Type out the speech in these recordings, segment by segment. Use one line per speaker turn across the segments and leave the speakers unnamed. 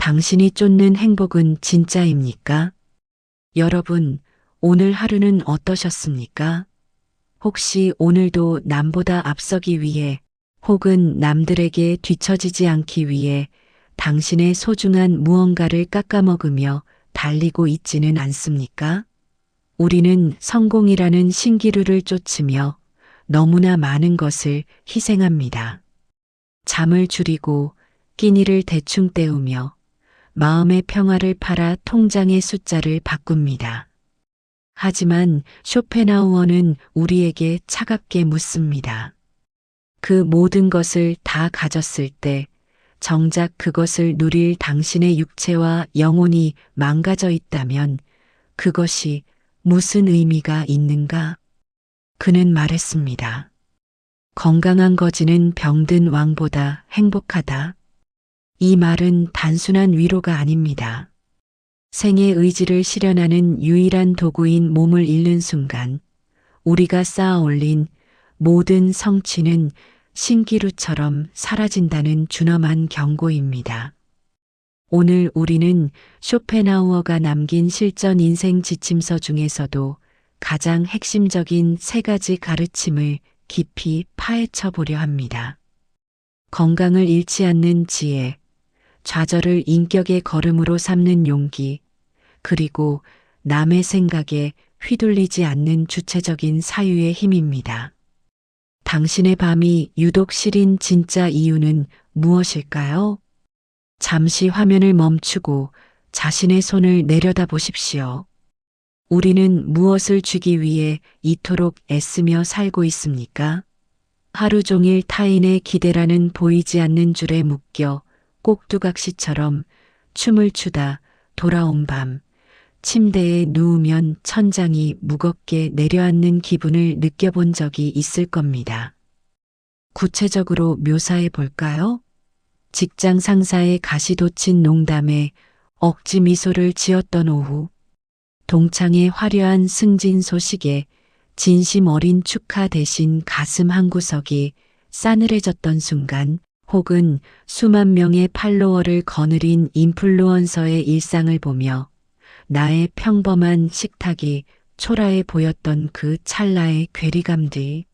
당신이 쫓는 행복은 진짜입니까? 여러분, 오늘 하루는 어떠셨습니까? 혹시 오늘도 남보다 앞서기 위해 혹은 남들에게 뒤처지지 않기 위해 당신의 소중한 무언가를 깎아먹으며 달리고 있지는 않습니까? 우리는 성공이라는 신기루를 쫓으며 너무나 많은 것을 희생합니다. 잠을 줄이고 끼니를 대충 때우며 마음의 평화를 팔아 통장의 숫자를 바꿉니다. 하지만 쇼펜하우어는 우리에게 차갑게 묻습니다. 그 모든 것을 다 가졌을 때 정작 그것을 누릴 당신의 육체와 영혼이 망가져 있다면 그것이 무슨 의미가 있는가? 그는 말했습니다. 건강한 거지는 병든 왕보다 행복하다. 이 말은 단순한 위로가 아닙니다. 생의 의지를 실현하는 유일한 도구인 몸을 잃는 순간 우리가 쌓아 올린 모든 성취는 신기루처럼 사라진다는 준엄한 경고입니다. 오늘 우리는 쇼펜하우어가 남긴 실전 인생 지침서 중에서도 가장 핵심적인 세 가지 가르침을 깊이 파헤쳐 보려 합니다. 건강을 잃지 않는 지혜, 좌절을 인격의 걸음으로 삼는 용기, 그리고 남의 생각에 휘둘리지 않는 주체적인 사유의 힘입니다. 당신의 밤이 유독 시린 진짜 이유는 무엇일까요? 잠시 화면을 멈추고 자신의 손을 내려다 보십시오. 우리는 무엇을 주기 위해 이토록 애쓰며 살고 있습니까? 하루 종일 타인의 기대라는 보이지 않는 줄에 묶여 꼭두각시처럼 춤을 추다 돌아온 밤, 침대에 누우면 천장이 무겁게 내려앉는 기분을 느껴본 적이 있을 겁니다. 구체적으로 묘사해 볼까요? 직장 상사의 가시돋친 농담에 억지 미소를 지었던 오후, 동창의 화려한 승진 소식에 진심 어린 축하 대신 가슴 한구석이 싸늘해졌던 순간, 혹은 수만 명의 팔로워를 거느린 인플루언서의 일상을 보며 나의 평범한 식탁이 초라해 보였던 그 찰나의 괴리감들.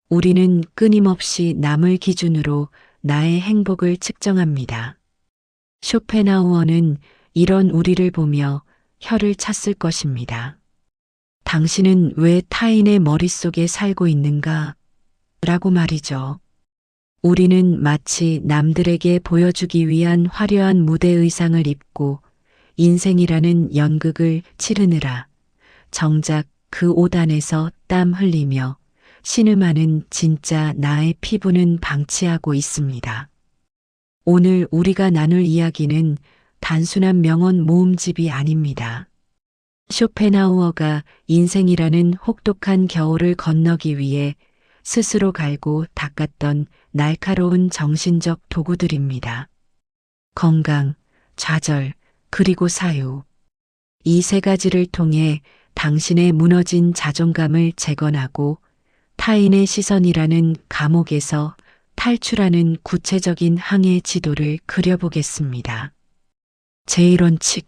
우리는 끊임없이 남을 기준으로 나의 행복을 측정합니다. 쇼펜하우어는 이런 우리를 보며 혀를 찼을 것입니다. 당신은 왜 타인의 머릿속에 살고 있는가? 라고 말이죠. 우리는 마치 남들에게 보여주기 위한 화려한 무대 의상을 입고 인생이라는 연극을 치르느라 정작 그 옷 안에서 땀 흘리며 신음하는 진짜 나의 피부는 방치하고 있습니다. 오늘 우리가 나눌 이야기는 단순한 명언 모음집이 아닙니다. 쇼펜하우어가 인생이라는 혹독한 겨울을 건너기 위해 스스로 갈고 닦았던 날카로운 정신적 도구들입니다. 건강, 좌절, 그리고 사유. 이 세 가지를 통해 당신의 무너진 자존감을 재건하고 타인의 시선이라는 감옥에서 탈출하는 구체적인 항해 지도를 그려보겠습니다. 제1원칙.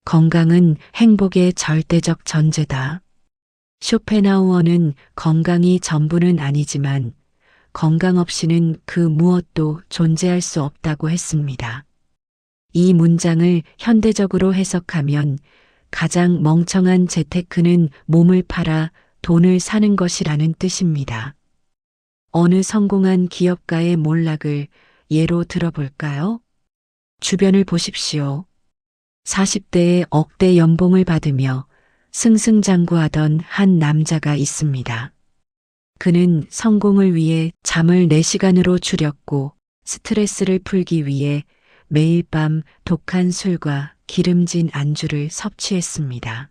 건강은 행복의 절대적 전제다. 쇼펜하우어는 건강이 전부는 아니지만 건강 없이는 그 무엇도 존재할 수 없다고 했습니다. 이 문장을 현대적으로 해석하면 가장 멍청한 재테크는 몸을 팔아 돈을 사는 것이라는 뜻입니다. 어느 성공한 기업가의 몰락을 예로 들어볼까요? 주변을 보십시오. 40대에 억대 연봉을 받으며 승승장구하던 한 남자가 있습니다. 그는 성공을 위해 잠을 4시간으로 줄였고 스트레스를 풀기 위해 매일 밤 독한 술과 기름진 안주를 섭취했습니다.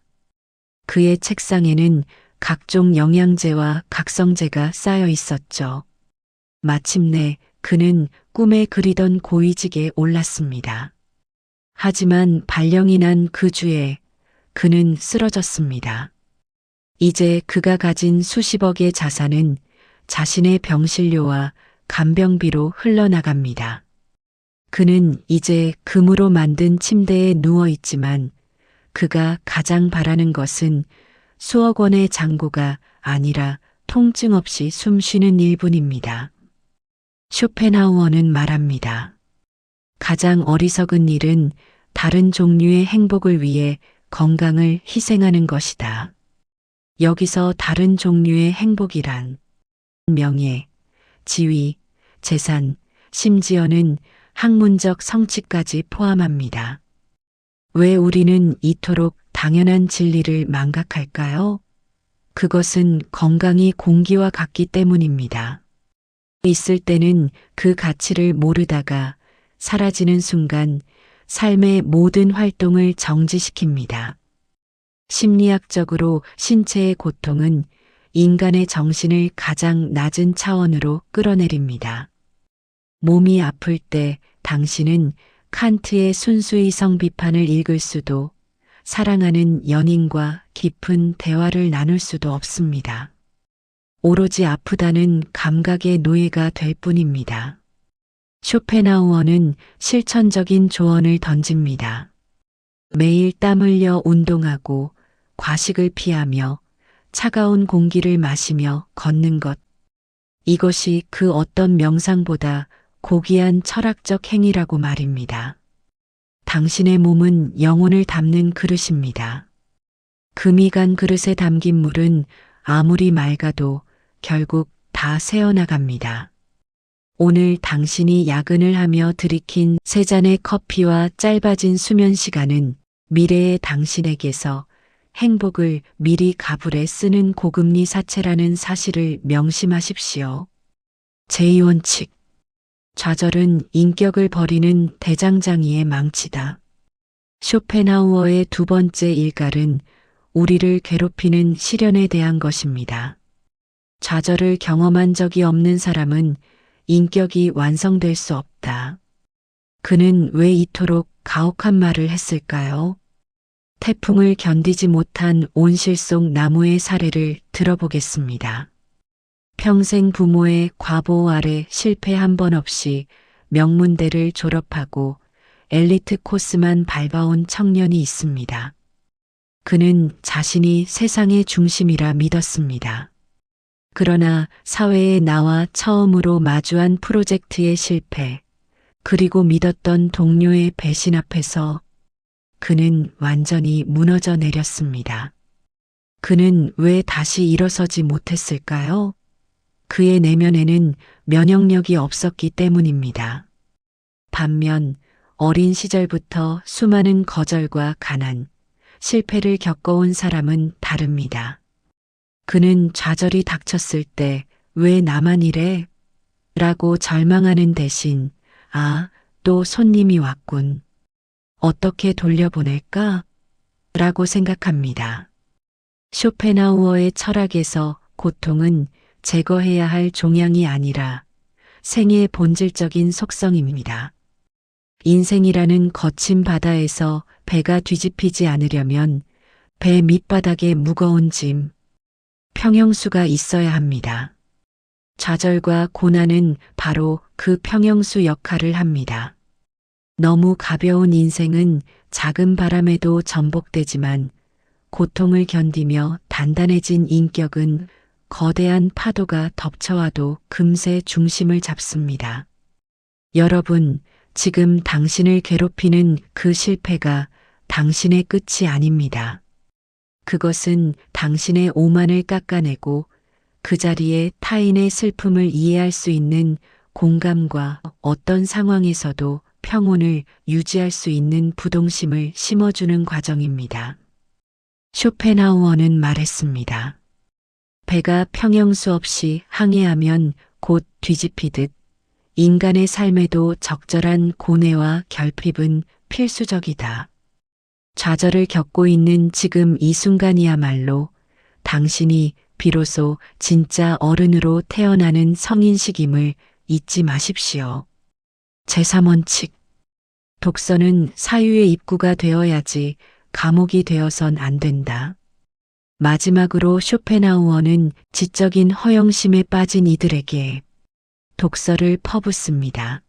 그의 책상에는 각종 영양제와 각성제가 쌓여 있었죠. 마침내 그는 꿈에 그리던 고위직에 올랐습니다. 하지만 발령이 난 그 주에 그는 쓰러졌습니다. 이제 그가 가진 수십억의 자산은 자신의 병실료와 간병비로 흘러나갑니다. 그는 이제 금으로 만든 침대에 누워 있지만 그가 가장 바라는 것은 수억 원의 잔고가 아니라 통증 없이 숨 쉬는 일뿐입니다. 쇼펜하우어는 말합니다. 가장 어리석은 일은 다른 종류의 행복을 위해 건강을 희생하는 것이다. 여기서 다른 종류의 행복이란 명예, 지위, 재산, 심지어는 학문적 성취까지 포함합니다. 왜 우리는 이토록 당연한 진리를 망각할까요? 그것은 건강이 공기와 같기 때문입니다. 있을 때는 그 가치를 모르다가 사라지는 순간 삶의 모든 활동을 정지시킵니다. 심리학적으로 신체의 고통은 인간의 정신을 가장 낮은 차원으로 끌어내립니다. 몸이 아플 때 당신은 칸트의 순수이성 비판을 읽을 수도 사랑하는 연인과 깊은 대화를 나눌 수도 없습니다. 오로지 아프다는 감각의 노예가 될 뿐입니다. 쇼펜하우어는 실천적인 조언을 던집니다. 매일 땀 흘려 운동하고 과식을 피하며 차가운 공기를 마시며 걷는 것. 이것이 그 어떤 명상보다 고귀한 철학적 행위라고 말입니다. 당신의 몸은 영혼을 담는 그릇입니다. 금이 간 그릇에 담긴 물은 아무리 맑아도 결국 다 새어나갑니다. 오늘 당신이 야근을 하며 들이킨 세 잔의 커피와 짧아진 수면 시간은 미래의 당신에게서 행복을 미리 가불에 쓰는 고금리 사채라는 사실을 명심하십시오. 제2원칙. 좌절은 인격을 버리는 대장장이의 망치다. 쇼펜하우어의 두 번째 일갈은 우리를 괴롭히는 시련에 대한 것입니다. 좌절을 경험한 적이 없는 사람은 인격이 완성될 수 없다. 그는 왜 이토록 가혹한 말을 했을까요? 태풍을 견디지 못한 온실 속 나무의 사례를 들어보겠습니다. 평생 부모의 과보 아래 실패 한 번 없이 명문대를 졸업하고 엘리트 코스만 밟아온 청년이 있습니다. 그는 자신이 세상의 중심이라 믿었습니다. 그러나 사회에 나와 처음으로 마주한 프로젝트의 실패, 그리고 믿었던 동료의 배신 앞에서 그는 완전히 무너져 내렸습니다. 그는 왜 다시 일어서지 못했을까요? 그의 내면에는 면역력이 없었기 때문입니다. 반면 어린 시절부터 수많은 거절과 가난, 실패를 겪어온 사람은 다릅니다. 그는 좌절이 닥쳤을 때 왜 나만 이래? 라고 절망하는 대신 아, 또 손님이 왔군. 어떻게 돌려보낼까? 라고 생각합니다. 쇼펜하우어의 철학에서 고통은 제거해야 할 종양이 아니라 생의 본질적인 속성입니다. 인생이라는 거친 바다에서 배가 뒤집히지 않으려면 배 밑바닥에 무거운 짐, 평형수가 있어야 합니다. 좌절과 고난은 바로 그 평형수 역할을 합니다. 너무 가벼운 인생은 작은 바람에도 전복되지만 고통을 견디며 단단해진 인격은 거대한 파도가 덮쳐와도 금세 중심을 잡습니다. 여러분, 지금 당신을 괴롭히는 그 실패가 당신의 끝이 아닙니다. 그것은 당신의 오만을 깎아내고 그 자리에 타인의 슬픔을 이해할 수 있는 공감과 어떤 상황에서도 평온을 유지할 수 있는 부동심을 심어주는 과정입니다. 쇼펜하우어는 말했습니다. 배가 평형수 없이 항해하면 곧 뒤집히듯 인간의 삶에도 적절한 고뇌와 결핍은 필수적이다. 좌절을 겪고 있는 지금 이 순간이야말로 당신이 비로소 진짜 어른으로 태어나는 성인식임을 잊지 마십시오. 제3원칙. 독서는 사유의 입구가 되어야지 감옥이 되어선 안 된다. 마지막으로 쇼펜하우어는 지적인 허영심에 빠진 이들에게 독서를 퍼붓습니다.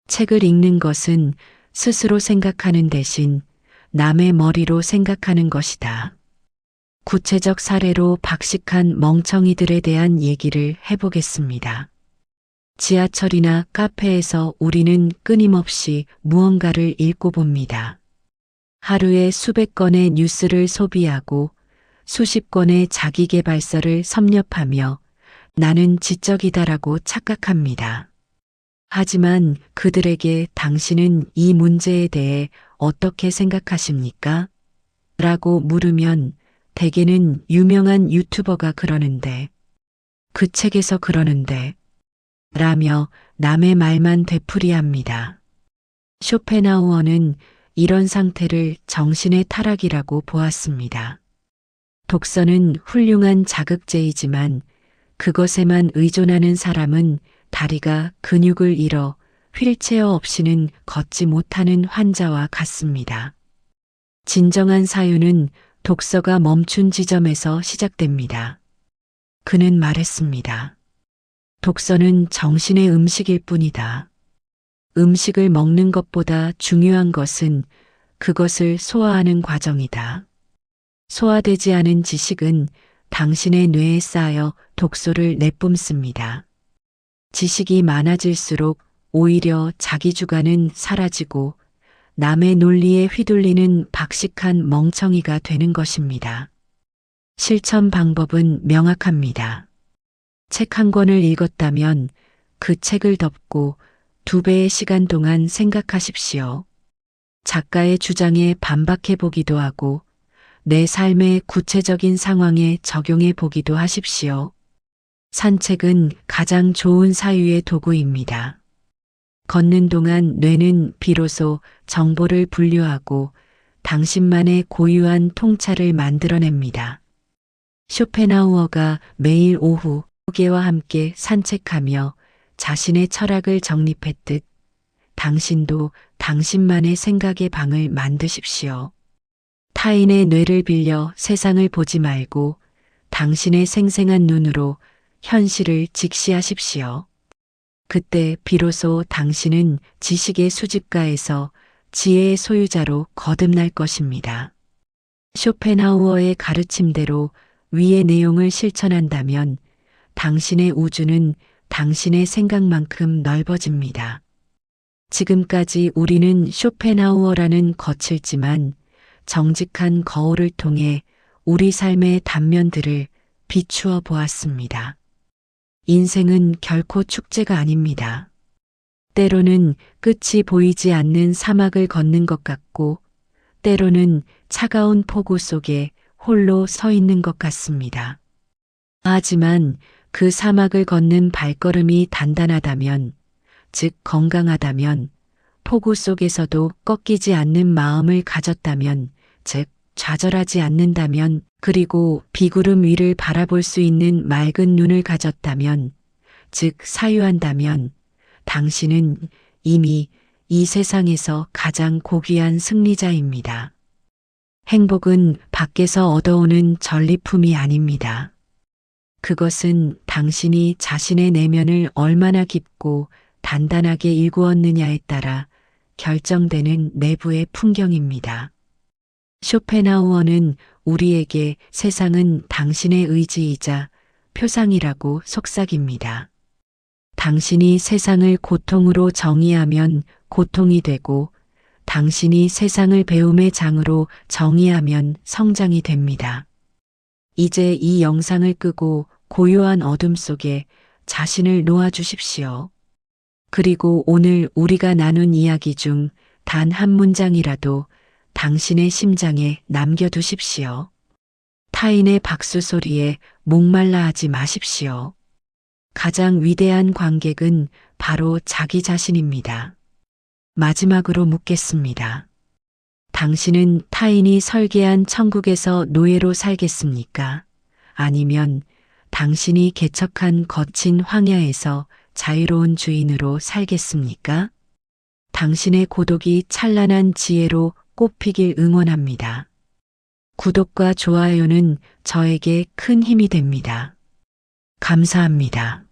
책을 읽는 것은 스스로 생각하는 대신 남의 머리로 생각하는 것이다. 구체적 사례로 박식한 멍청이들에 대한 얘기를 해보겠습니다. 지하철이나 카페에서 우리는 끊임없이 무언가를 읽고 봅니다. 하루에 수백 건의 뉴스를 소비하고 수십 권의 자기계발서를 섭렵하며 나는 지적이다라고 착각합니다. 하지만 그들에게 당신은 이 문제에 대해 어떻게 생각하십니까? 라고 물으면 대개는 유명한 유튜버가 그러는데, 그 책에서 그러는데, 라며 남의 말만 되풀이합니다. 쇼펜하우어는 이런 상태를 정신의 타락이라고 보았습니다. 독서는 훌륭한 자극제이지만 그것에만 의존하는 사람은 다리가 근육을 잃어 휠체어 없이는 걷지 못하는 환자와 같습니다. 진정한 사유는 독서가 멈춘 지점에서 시작됩니다. 그는 말했습니다. 독서는 정신의 음식일 뿐이다. 음식을 먹는 것보다 중요한 것은 그것을 소화하는 과정이다. 소화되지 않은 지식은 당신의 뇌에 쌓여 독소를 내뿜습니다. 지식이 많아질수록 오히려 자기 주관은 사라지고 남의 논리에 휘둘리는 박식한 멍청이가 되는 것입니다. 실천 방법은 명확합니다. 책 한 권을 읽었다면 그 책을 덮고 2배의 시간 동안 생각하십시오. 작가의 주장에 반박해 보기도 하고 내 삶의 구체적인 상황에 적용해 보기도 하십시오. 산책은 가장 좋은 사유의 도구입니다. 걷는 동안 뇌는 비로소 정보를 분류하고 당신만의 고유한 통찰을 만들어냅니다. 쇼펜하우어가 매일 오후 후계와 함께 산책하며 자신의 철학을 정립했듯 당신도 당신만의 생각의 방을 만드십시오. 타인의 뇌를 빌려 세상을 보지 말고 당신의 생생한 눈으로 현실을 직시하십시오. 그때 비로소 당신은 지식의 수집가에서 지혜의 소유자로 거듭날 것입니다. 쇼펜하우어의 가르침대로 위의 내용을 실천한다면 당신의 우주는 당신의 생각만큼 넓어집니다. 지금까지 우리는 쇼펜하우어라는 거칠지만 정직한 거울을 통해 우리 삶의 단면들을 비추어 보았습니다. 인생은 결코 축제가 아닙니다. 때로는 끝이 보이지 않는 사막을 걷는 것 같고 때로는 차가운 폭우 속에 홀로 서 있는 것 같습니다. 하지만 그 사막을 걷는 발걸음이 단단하다면, 즉 건강하다면, 폭우 속에서도 꺾이지 않는 마음을 가졌다면, 즉 좌절하지 않는다면, 그리고 비구름 위를 바라볼 수 있는 맑은 눈을 가졌다면, 즉 사유한다면, 당신은 이미 이 세상에서 가장 고귀한 승리자입니다. 행복은 밖에서 얻어오는 전리품이 아닙니다. 그것은 당신이 자신의 내면을 얼마나 깊고 단단하게 일구었느냐에 따라 결정되는 내부의 풍경입니다. 쇼펜하우어는 우리에게 세상은 당신의 의지이자 표상이라고 속삭입니다. 당신이 세상을 고통으로 정의하면 고통이 되고 당신이 세상을 배움의 장으로 정의하면 성장이 됩니다. 이제 이 영상을 끄고 고요한 어둠 속에 자신을 놓아주십시오. 그리고 오늘 우리가 나눈 이야기 중 단 한 문장이라도 당신의 심장에 남겨두십시오. 타인의 박수 소리에 목말라 하지 마십시오. 가장 위대한 관객은 바로 자기 자신입니다. 마지막으로 묻겠습니다. 당신은 타인이 설계한 천국에서 노예로 살겠습니까? 아니면 당신이 개척한 거친 황야에서 자유로운 주인으로 살겠습니까? 당신의 고독이 찬란한 지혜로 꽃피길 응원합니다. 구독과 좋아요는 저에게 큰 힘이 됩니다. 감사합니다.